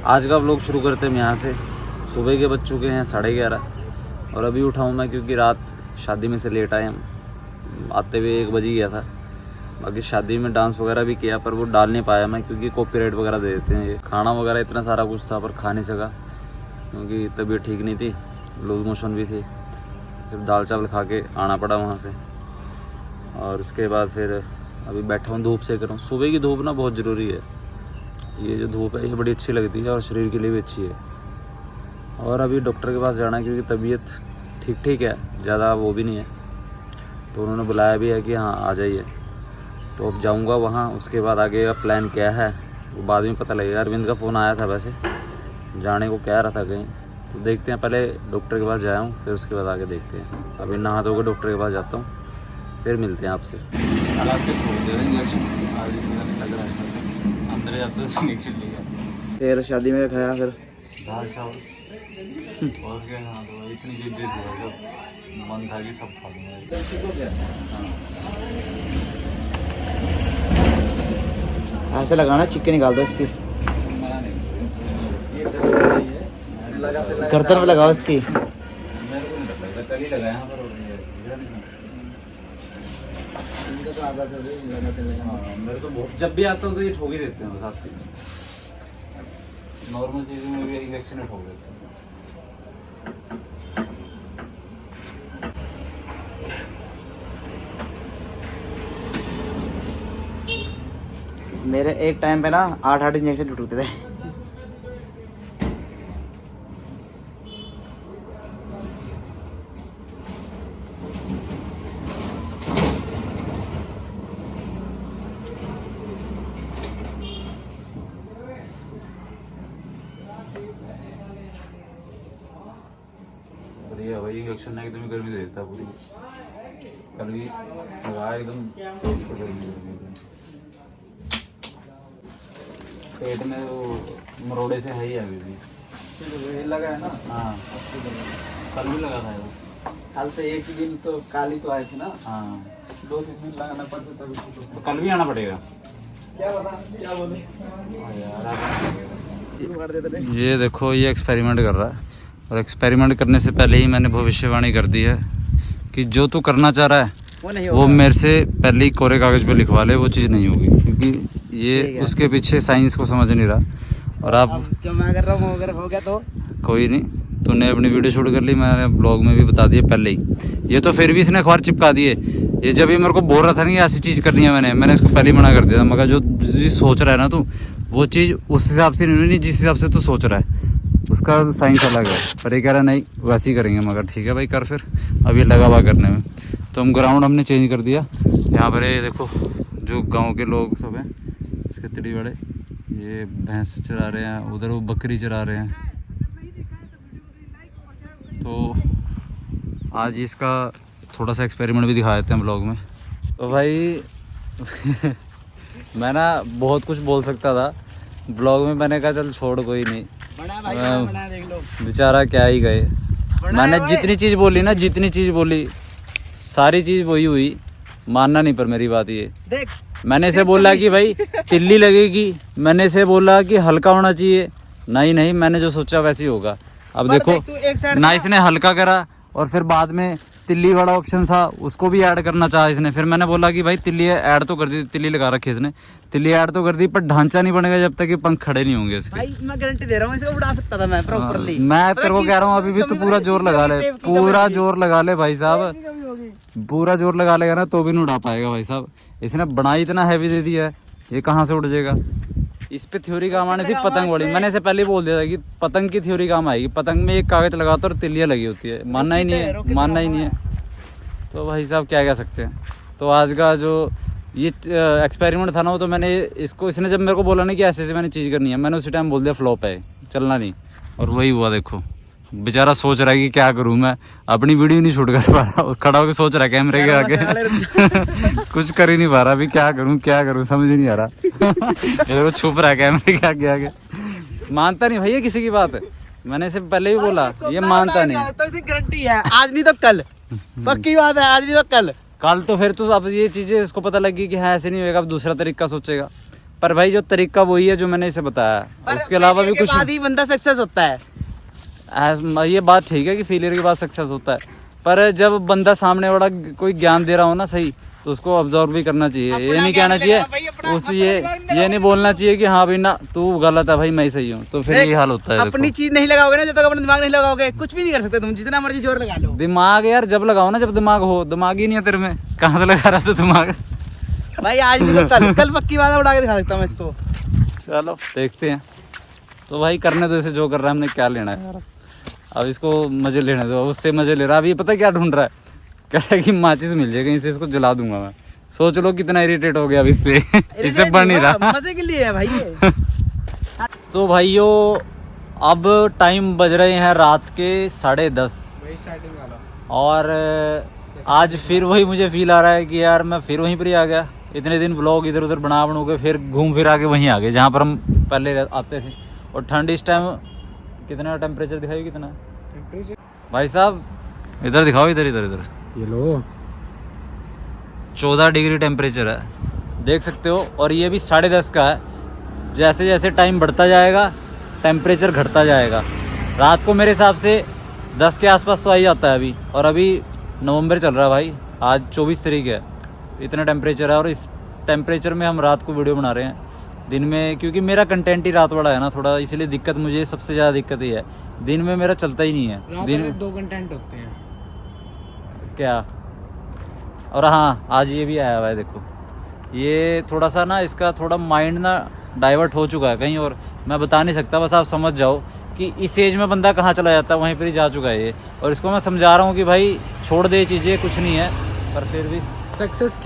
आज का व्लॉग शुरू करते हैं यहाँ से। सुबह के बज चुके हैं 11:30 और अभी उठाऊँ मैं क्योंकि रात शादी में से लेट आए हम। आते हुए 1 बज ही गया था। बाकी शादी में डांस वगैरह भी किया पर वो डाल नहीं पाया मैं क्योंकि कॉपीराइट वगैरह दे देते हैं ये। खाना वगैरह इतना सारा कुछ था पर खा नहीं सका क्योंकि तबीयत ठीक नहीं थी, लूज मोशन भी थी। सिर्फ दाल चावल खा के आना पड़ा वहाँ से। और उसके बाद फिर अभी बैठा हूँ, धूप सेक रहा हूँ। सुबह की धूप ना बहुत ज़रूरी है। ये जो धूप है ये बड़ी अच्छी लगती है और शरीर के लिए भी अच्छी है। और अभी डॉक्टर के पास जाना है क्योंकि तबीयत ठीक है, ज़्यादा वो भी नहीं है। तो उन्होंने बुलाया भी है कि हाँ आ जाइए। तो अब जाऊंगा वहाँ। उसके बाद आगे का प्लान क्या है वो बाद में पता लगेगा। अरविंद का फ़ोन आया था वैसे, जाने को कह रहा था कहीं। तो देखते हैं, पहले डॉक्टर के पास जाया हूँ फिर उसके बाद आगे देखते हैं। अभी नहा धोकर डॉक्टर के पास जाता हूँ, फिर मिलते हैं आपसे। अंदर जाते फिर शादी में खाया फिर दाल चावल और क्या। हाँ तो इतनी चीज दे दिया जब मन था कि सब खा लूँगा। ऐसे लगाना, चिक्के निकाल दो इसकी, गर्दन में लगाओ इसकी। मेरे को नहीं लगता, कल ही लगाया पर मेरे तो बहुत जब भी आता हूँ तो ये ठोक ही देते हैं साथ। नॉर्मल चीज़ों में भी इंजेक्शन ठोक देते हैं। मेरे एक टाइम पे ना 8 इंजेक्शन टूटते थे। बढ़िया भाई, इंजेक्शन ना एकदम गर्मी दे देता पूरी। कल भी लगाया एकदम गर्मी। पेट में वो मरोड़े से है ही अभी भी लगा है ना। हाँ कल भी लगा था वो। कल तो एक ही दिन तो काली तो आए थे ना। हाँ 2-3 दिन लगाना पड़ता तभी तो कल भी आना पड़ेगा। क्या बता क्या बोले यार। ये देखो ये एक्सपेरिमेंट कर रहा है और एक्सपेरिमेंट करने से पहले ही मैंने भविष्यवाणी कर दी है कि जो तू करना चाह रहा है वो मेरे से पहले ही कोरे कागज पे लिखवा ले, वो चीज़ नहीं होगी क्योंकि ये उसके पीछे साइंस को समझ नहीं रहा। और आप जो मैं कर रहा हूँ अगर हो गया तो कोई नहीं, तूने अपनी वीडियो शूट कर ली, मैंने ब्लॉग में भी बता दिया पहले ही। ये तो फिर भी इसने अखबार चिपका दिए। ये जब ये मेरे को बोल रहा था नहीं ऐसी चीज़ करनी है, मैंने इसको पहले ही मना कर दिया था। मगर जो चीज़ सोच रहा है ना तू, वो चीज़ उस हिसाब से नहीं जिस हिसाब से तू सोच रहा है, उसका साइंस अलग है। पर ये कह रहा नहीं वैसे ही करेंगे। मगर ठीक है भाई कर फिर। अब ये लगा हुआ करने में। तो हम ग्राउंड हमने चेंज कर दिया। यहाँ पर ये देखो जो गांव के लोग सब हैं इसके तिड़ी बड़े, ये भैंस चरा रहे हैं, उधर वो बकरी चरा रहे हैं। तो आज इसका थोड़ा सा एक्सपेरिमेंट भी दिखा देते हैं ब्लॉग में। तो भाई मैं ना बहुत कुछ बोल सकता था ब्लॉग में, मैंने कहा चल छोड़ कोई नहीं, बना देख लो। बेचारा क्या ही गए। मैंने जितनी चीज़ बोली ना, जितनी चीज़ बोली सारी चीज़ वही हुई। मानना नहीं पर मेरी बात ये देख, मैंने इसे बोला कि भाई तिल्ली लगेगी, मैंने इसे बोला कि हल्का होना चाहिए, नहीं मैंने जो सोचा वैसे ही होगा। अब देखो ना इसने हल्का करा और फिर बाद में तिल्ली वाला ऑप्शन था उसको भी ऐड करना चाहा इसने। फिर मैंने बोला कि भाई तिल्ली ऐड तो कर दी, तिल्ली लगा रखी इसने, तिल्ली ऐड तो कर दी पर ढांचा नहीं बनेगा जब तक ये पंख खड़े नहीं होंगे इसके। भाई मैं गारंटी दे रहा हूँ, इसको उड़ा सकता था मैं प्रॉपर्ली। मैं तेरे को कह रहा हूँ अभी भी तू पूरा जोर लगा ले, पूरा जोर लगा ले भाई साहब, पूरा जोर लगा लेगा ना तो भी नहीं उड़ा पाएगा भाई साहब। इसने बनाई इतना हैवी दे दिया है, ये कहाँ से उड़ जाएगा। इस पे थ्योरी काम आने से पतंग बड़ी, मैंने इसे पहले ही बोल दिया था कि पतंग की थ्योरी काम आएगी। पतंग में एक कागज लगाता और तिल्लियाँ लगी होती है, मानना ही नहीं है, मानना ही नहीं है। तो भाई साहब क्या कह सकते हैं। तो आज का जो ये एक्सपेरिमेंट था ना वो तो मैंने इसको, इसने जब मेरे को बोला ना कि ऐसे मैंने चीज़ करनी है, मैंने उसी टाइम बोल दिया फ्लॉप है, चलना नहीं। और वही हुआ। देखो बेचारा सोच रहा है कि क्या करूं मैं, अपनी वीडियो नहीं शूट कर पा रहा, खड़ा होकर सोच रहा है कैमरे के आगे कुछ कर ही नहीं पा रहा। अभी क्या करूं समझ ही नहीं आ रहा ये छुप रहा है कैमरे के आगे। मानता नहीं भैया किसी की बात, मैंने इसे पहले ही बोला, ये मानता नहीं। तो गारंटी है आज नहीं तो कल, पक्की बात है, आज नहीं तो कल। कल तो फिर तो अब ये चीजें इसको पता लगी कि हाँ ऐसे नहीं होगा, अब दूसरा तरीका सोचेगा। पर भाई जो तरीका वही है जो मैंने इसे बताया, उसके अलावा भी कुछ बाद ही बंदा सक्सेस होता है। ये बात ठीक है कि फेलियर के बाद सक्सेस होता है, पर जब बंदा सामने वाला कोई ज्ञान दे रहा हो ना सही, तो उसको ऑब्जर्व भी करना चाहिए। ये नहीं कहना चाहिए ये नहीं बोलना चाहिए कि हाँ भाई ना तू गलत है भाई मैं सही हूँ, तो फिर ये हाल होता है। अपनी चीज नहीं लगाओगे ना, जब तक अपना दिमाग नहीं लगाओगे कुछ भी नहीं कर सकते तुम, जितना मर्जी जोर लगा लो। दिमाग यार जब लगाओ ना, जब दिमाग हो, दिमाग ही नहीं है तेरे में, कहाँ से लगा रहा था दिमाग? भाई आज नहीं तो कल पक्की बात उड़ा के दिखा सकता हूँ इसको। चलो देखते हैं। तो भाई करने दो इसे, जो कर रहा है हमने क्या लेना है यार, अब इसको मजे लेने दो। उससे मजे ले रहा है। अभी पता क्या ढूंढ रहा है, कह रहा है कि माचिस मिल जाएगी इसे, इसको जला दूंगा मैं। सोच लो कितना इरिटेट हो गया अब इससे। इससे बढ़ नहीं रहा, मजे के लिए है भाई ये। तो भाइयों अब टाइम बज रहे हैं रात के 10:30 और आज फिर वही मुझे फील आ रहा है कि यार मैं फिर वहीं पर ही आ गया। इतने दिन व्लॉग इधर उधर बना के फिर घूम फिर आके वहीं आ गए जहाँ पर हम पहले आते थे। और ठंड इस टाइम कितना टेम्परेचर दिखाई, कितना भाई साहब इधर दिखाओ, इधर इधर इधर ये लो 14 डिग्री टेम्परेचर है, देख सकते हो। और ये भी 10:30 का है। जैसे जैसे टाइम बढ़ता जाएगा टेम्परेचर घटता जाएगा। रात को मेरे हिसाब से 10 के आसपास तो आ ही जाता है अभी, और अभी नवंबर चल रहा है भाई, आज 24 तारीख है। इतना टेम्परेचर है और इस टेम्परेचर में हम रात को वीडियो बना रहे हैं। दिन में क्योंकि मेरा कंटेंट ही रात वाला है ना थोड़ा, इसलिए दिक्कत मुझे सबसे ज़्यादा दिक्कत ही है। दिन में मेरा चलता ही नहीं है। दिन में 2 कंटेंट होते हैं क्या। और हाँ आज ये भी आया हुआ है देखो, ये थोड़ा सा ना इसका थोड़ा माइंड ना डाइवर्ट हो चुका है कहीं, और मैं बता नहीं सकता, बस आप समझ जाओ कि इस एज में बंदा कहाँ चला जाता है, वहीं पर ही जा चुका है ये। और इसको मैं समझा रहा हूँ कि भाई छोड़ दे चीज़ें, कुछ नहीं है, पर फिर भी सक्सेस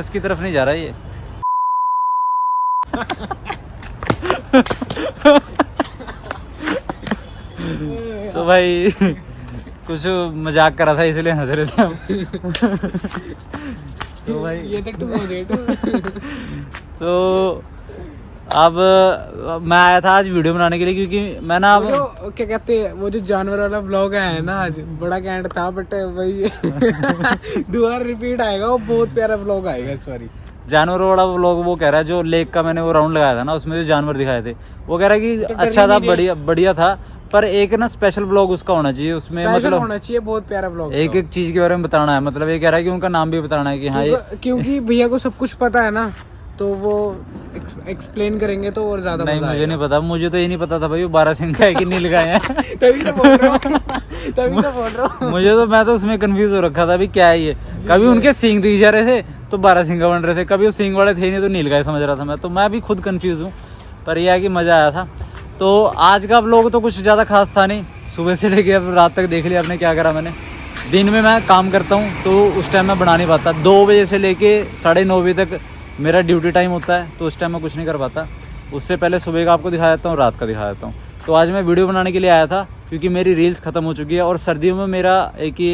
की तरफ नहीं जा रहा है ये। तो भाई कुछ मजाक करा था इसलिए हंस रहे थे हम। तो भाई ये तो अब मैं आया था आज वीडियो बनाने के लिए, क्योंकि मैं ना अब जो क्या कहते हैं वो जो जानवर वाला ब्लॉग है ना, आज बड़ा कैंट था, बट वही दोबारा रिपीट आएगा, वो बहुत प्यारा ब्लॉग आएगा इस बारी। जानवरों वाला लोग वो कह रहा है, जो लेक का मैंने वो राउंड लगाया था ना, उसमें जो जानवर दिखाए थे, वो कह रहा है कि अच्छा था, बढ़िया था, पर एक ना स्पेशल ब्लॉग उसका होना चाहिए, उसमें मतलब होना चाहिए, बहुत प्यारा ब्लॉग, एक एक चीज के बारे में बताना है। मतलब ये कह रहा है कि उनका नाम भी बताना है कि हाँ क्योंकि भैया को सब कुछ पता है ना, तो वो एक्सप्लेन करेंगे तो और ज्यादा नहीं, मुझे नहीं पता, मुझे तो ये नहीं पता था भाई वो 12 सिंह का है कि नील का है। तभी तो बोल रहा हूँ मुझे तो मैं तो उसमें कंफ्यूज हो रखा था अभी क्या है ये। कभी उनके सिंह दिख जा रहे थे तो 12 सिंह बन रहे थे, कभी वो सिंह वाले थे नहीं तो नील गाय समझ रहा था मैं, तो मैं भी खुद कंफ्यूज हूँ। पर यह है कि मज़ा आया था। तो आज का व्लॉग तो कुछ ज़्यादा खास था नहीं, सुबह से लेके अब रात तक देख लिया आपने क्या करा मैंने। दिन में मैं काम करता हूँ तो उस टाइम मैं बना नहीं पाता, 2 बजे से लेके 9:30 बजे तक मेरा ड्यूटी टाइम होता है, तो उस टाइम मैं कुछ नहीं कर पाता। उससे पहले सुबह का आपको दिखा देता हूँ, रात का दिखा देता हूँ। तो आज मैं वीडियो बनाने के लिए आया था क्योंकि मेरी रील्स ख़त्म हो चुकी है, और सर्दियों में मेरा एक ही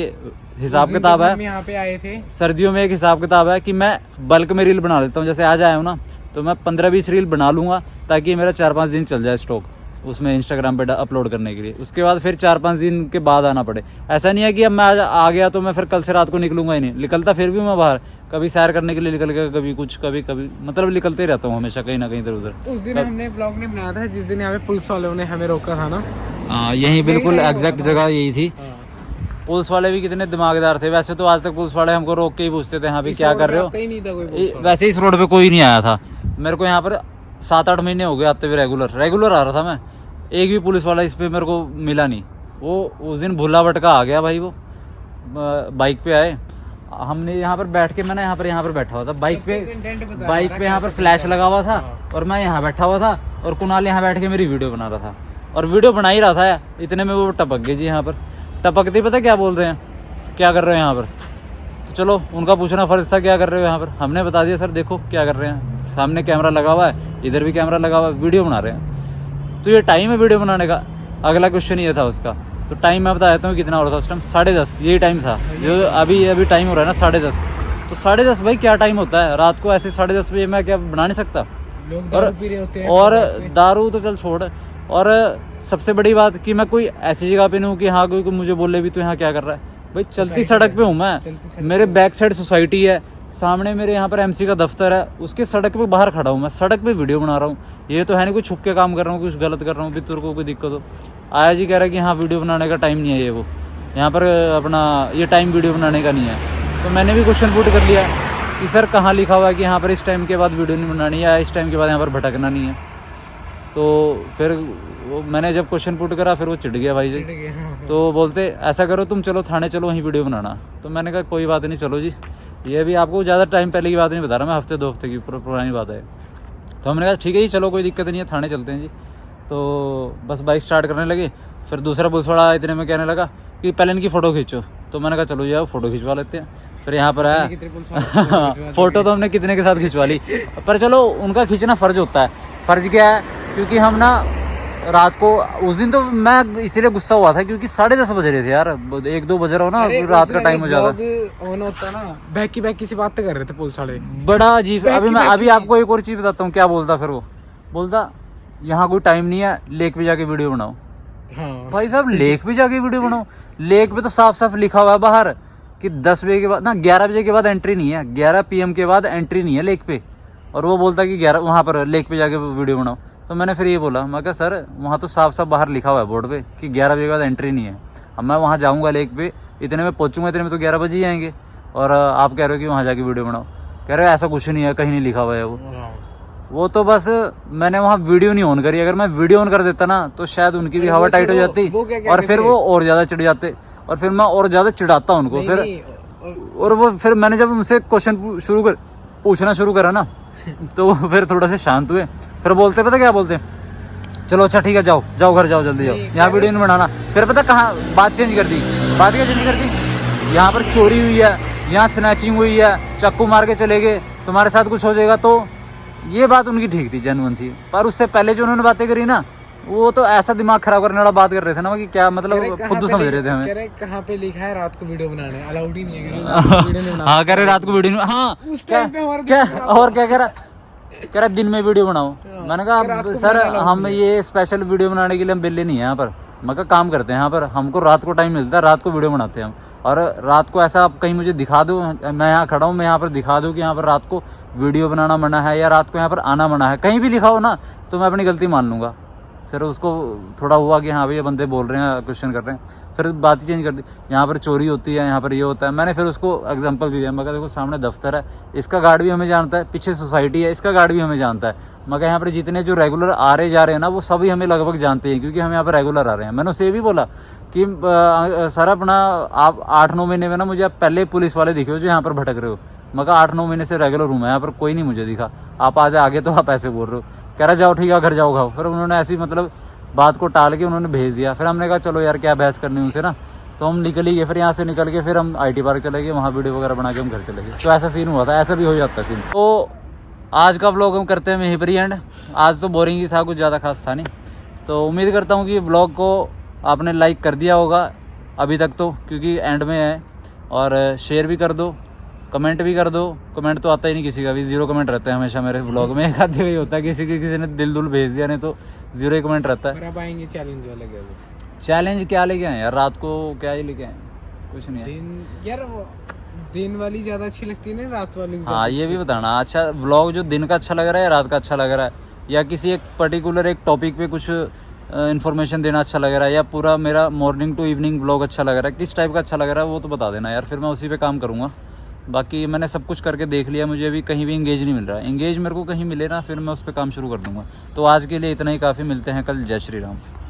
हिसाब किताब है। यहाँ पे आए थे सर्दियों में एक हिसाब किताब है कि मैं बल्क में रील बना लेता हूँ। जैसे आज आया हूँ ना, तो मैं 15-20 रील बना लूँगा ताकि मेरा 4-5 दिन चल जाए स्टॉक उसमें इंस्टाग्राम पे अपलोड करने के लिए। उसके बाद फिर 4-5 दिन के बाद आना पड़े। ऐसा नहीं है कि अब मैं आज आ गया तो मैं फिर कल से रात को निकलूंगा ही नहीं, निकलता फिर भी मैं बाहर, कभी सैर करने के लिए निकल गया, कभी कुछ, कभी मतलब निकलते ही रहता हूँ हमेशा कहीं ना कहीं इधर उधर। उस दिन हमने व्लॉग नहीं बनाया था जिस दिन यहाँ पे पुलिस वालों ने हमें रोका था ना। हाँ यही बिल्कुल एग्जैक्ट जगह यही थी। पुलिस वाले भी कितने दिमागदार थे। वैसे तो आज तक पुलिस वाले हमको रोक के ही पूछते थे हाँ भी क्या कर रहे हो। वैसे इस रोड पे कोई नहीं आया था, मेरे को यहाँ पर 7-8 महीने हो गए आते हुए, रेगुलर आ रहा था मैं। एक भी पुलिस वाला इस पे मेरे को मिला नहीं। वो उस दिन भूला भटका आ गया भाई, वो बाइक पे आए, हमने यहाँ पर बैठ के, मैंने यहाँ पर बैठा हुआ था बाइक पे यहाँ पर फ्लैश लगा हुआ था और मैं यहाँ बैठा हुआ था और कुणाल यहाँ बैठ के मेरी वीडियो बना रहा था और वीडियो बना ही रहा था। इतने में वो टपक गए जी। यहाँ पर टपकते पता क्या बोलते हैं, क्या कर रहे हो यहाँ पर। तो चलो उनका पूछना फर्ज था क्या कर रहे हो यहाँ पर। हमने बता दिया सर देखो क्या कर रहे हैं, सामने कैमरा लगा हुआ है, इधर भी कैमरा लगा हुआ है, वीडियो बना रहे हैं। तो ये टाइम है वीडियो बनाने का। अगला क्वेश्चन ये था उसका। तो टाइम मैं बता देता हूँ कितना हो रहा था उस टाइम, 10:30 यही टाइम था जो अभी टाइम हो रहा है ना 10:30। तो 10:30 भाई क्या टाइम होता है रात को, ऐसे 10:30 बजे मैं क्या बना नहीं सकता। लोग दारू पी रहे होते हैं और दारू तो चल छोड़, और सबसे बड़ी बात कि मैं कोई ऐसी जगह पे नहीं हूँ कि हाँ कोई मुझे बोले भी तो यहाँ क्या कर रहा है। भाई चलती सड़क पे हूँ मैं, मेरे बैक साइड सोसाइटी है, सामने मेरे यहाँ पर एमसी का दफ्तर है, उसके सड़क पे बाहर खड़ा हूँ मैं, सड़क पे वीडियो बना रहा हूँ। ये तो है नहीं कुछ छुप के काम कर रहा हूँ, कुछ गलत कर रहा हूँ भी तेरे को कोई दिक्कत हो। आया जी कह रहा है कि हाँ वीडियो बनाने का टाइम नहीं है ये वो, यहाँ पर अपना ये टाइम वीडियो बनाने का नहीं है। तो मैंने भी क्वेश्चन पुट कर लिया कि सर कहाँ लिखा हुआ है कि यहाँ पर इस टाइम के बाद वीडियो नहीं बनानी है, इस टाइम के बाद यहाँ पर भटकना नहीं है। तो फिर मैंने जब क्वेश्चन पुट करा फिर वो चिढ़ गया भाई जी। तो बोलते ऐसा करो तुम चलो थाने चलो वहीं वीडियो बनाना। तो मैंने कहा कोई बात नहीं चलो जी, ये भी आपको ज़्यादा टाइम पहले की बात नहीं बता रहा मैं, हफ्ते 2 हफ्ते की पुरानी बात है। तो हमने कहा ठीक है जी चलो कोई दिक्कत नहीं है, थाने चलते हैं जी। तो बस बाइक स्टार्ट करने लगे, फिर दूसरा पुलिस वाला इतने में कहने लगा कि पहले इनकी फ़ोटो खींचो। तो मैंने कहा चलो जी फ़ोटो खिंचवा लेते हैं। फिर यहाँ पर आया फ़ोटो तो हमने कितने के साथ खिंचवा ली, पर चलो उनका खींचना फ़र्ज होता है। फ़र्ज क्या है, क्योंकि हम ना रात को उस दिन तो मैं इसीलिए गुस्सा हुआ था क्योंकि 10:30 बज रहे थे यार, 1-2 बज रहा हो ना, रात का टाइम हो जाता ऑन होता ना, बैकी से बातें कर रहे थे पुलिस वाले, बड़ा अजीब। अभी आपको एक और चीज़ बताता हूँ क्या बोलता। फिर वो बोलता यहाँ कोई टाइम नहीं है, लेक पे जाके वीडियो बनाओ। हाँ भाई साहब लेक पे जाके वीडियो बनाओ, लेक पे तो साफ साफ लिखा हुआ है बाहर कि 10 बजे के बाद ना 11 बजे के बाद एंट्री नहीं है, 11 PM के बाद एंट्री नहीं है लेक पे। और वो बोलता कि 11 वहाँ पर लेक पे जाके वीडियो बनाओ। तो मैंने फिर ये बोला, मैं कहा सर वहाँ तो साफ साफ बाहर लिखा हुआ है बोर्ड पे कि 11 बजे के बाद एंट्री नहीं है। अब मैं वहाँ जाऊँगा लेक पे, इतने में पहुँचूँगा, इतने में तो 11 बजे ही आएंगे, और आप कह रहे हो कि वहाँ जाके वीडियो बनाओ। कह रहे हो ऐसा कुछ नहीं है, कहीं नहीं लिखा हुआ है वो तो बस मैंने वहाँ वीडियो नहीं ऑन करी। अगर मैं वीडियो ऑन कर देता ना तो शायद उनकी भी हवा टाइट हो जाती और फिर वो और ज़्यादा चिढ़ जाते और फिर मैं और ज़्यादा चिढ़ाता उनको। फिर और वो फिर मैंने जब उनसे क्वेश्चन पूछना शुरू करा ना तो फिर थोड़ा से शांत हुए। फिर बोलते पता क्या बोलते, चलो अच्छा ठीक है जाओ घर जाओ, जल्दी जाओ, यहाँ वीडियो नहीं बनाना। फिर पता कहाँ बात चेंज कर दी, बात क्या चेंज कर दी, यहाँ पर चोरी हुई है, यहाँ स्नैचिंग हुई है, चाकू मार के चले गए, तुम्हारे साथ कुछ हो जाएगा। तो ये बात उनकी ठीक थी, जेन्युइन थी। पर उससे पहले जो उन्होंने बातें करी ना, वो तो ऐसा दिमाग खराब करने वाला बात कर रहे थे ना कि क्या मतलब खुद समझ रहे थे हमें। कहाँ पे लिखा है रात को वीडियो बनाने, अलाउड ही नहीं है। हाँ कह रहे रात को वीडियो, हाँ क्या और क्या कह रहा दिन में वीडियो बनाओ। मैंने कहा सर हम ये स्पेशल वीडियो बनाने के लिए हम बिल्ले नहीं है यहाँ पर, मैं कहा काम करते हैं यहाँ पर, हमको रात को टाइम मिलता है, रात को वीडियो बनाते हैं हम। और रात को ऐसा आप कहीं मुझे दिखा दो, मैं यहाँ खड़ा हूँ, मैं यहाँ पर दिखा दूँ कि यहाँ पर रात को वीडियो बनाना मना है या रात को यहाँ पर आना मना है, कहीं भी लिखा हो ना तो मैं अपनी गलती मान लूँगा। फिर उसको थोड़ा हुआ कि हाँ भाई ये बंदे बोल रहे हैं, क्वेश्चन कर रहे हैं। फिर बात ही चेंज कर दी, यहाँ पर चोरी होती है, यहाँ पर ये होता है। मैंने फिर उसको एग्जांपल भी दिया, मैं कहा देखो सामने दफ्तर है, इसका गार्ड भी हमें जानता है, पीछे सोसाइटी है, इसका गार्ड भी हमें जानता है। मैं कहा यहाँ पर जितने जो रेगुलर आ रहे जा रहे हैं ना वो सभी हमें लगभग जानते हैं क्योंकि हम यहाँ पर रेगुलर आ रहे हैं। मैंने उसे ये भी बोला कि सर अपना आप 8-9 महीने में ना मुझे आप पहले पुलिस वाले दिखे हो जो यहाँ पर भटक रहे हो। मैं कहा 8-9 महीने से रेगुलर हूँ मैं यहाँ पर, कोई नहीं मुझे दिखा, आप आज आगे तो आप ऐसे बोल रहे हो। कह रहा जाओ ठीक है घर जाओ खाओ। फिर उन्होंने ऐसी मतलब बात को टाल के उन्होंने भेज दिया। फिर हमने कहा चलो यार क्या बहस करनी उनसे ना, तो हम निकल ही गए। फिर यहाँ से निकल के फिर हम IT पार्क चले गए, वहाँ वीडियो वगैरह बना के हम घर चले गए। तो ऐसा सीन हुआ था, ऐसा भी हो जाता सीन। तो आज का व्लॉग हम करते हैं यहीं पर ही एंड। आज तो बोरिंग ही था, कुछ ज़्यादा खास था नहीं। तो उम्मीद करता हूँ कि व्लॉग को आपने लाइक कर दिया होगा अभी तक तो, क्योंकि एंड में है, और शेयर भी कर दो, कमेंट भी कर दो। कमेंट तो आता ही नहीं किसी का भी, 0 कमेंट रहता है हमेशा मेरे व्लॉग में। एक आधे ही होता है किसी ने दिल भेज दिया, नहीं तो 0 ही कमेंट रहता है। अब आएंगे चैलेंज वाले, चैलेंज क्या लेके आए यार, रात को क्या ही लेके आए, कुछ नहीं है। यार दिन वाली ज्यादा अच्छी लगती है ना रात वाली? हाँ ये भी बताना, अच्छा व्लॉग जो दिन का अच्छा लग रहा है, रात का अच्छा लग रहा है, या किसी एक पर्टिकुलर एक टॉपिक पे कुछ इन्फॉर्मेशन देना अच्छा लग रहा है, या पूरा मेरा मॉर्निंग टू इवनिंग व्लॉग अच्छा लग रहा है, किस टाइप का अच्छा लग रहा है वो तो बता देना यार, फिर मैं उसी पे काम करूँगा। बाकी मैंने सब कुछ करके देख लिया, मुझे अभी कहीं भी इंगेज नहीं मिल रहा है। इंगेज मेरे को कहीं मिले ना फिर मैं उस पर काम शुरू कर दूँगा। तो आज के लिए इतना ही काफ़ी, मिलते हैं कल। जय श्री राम।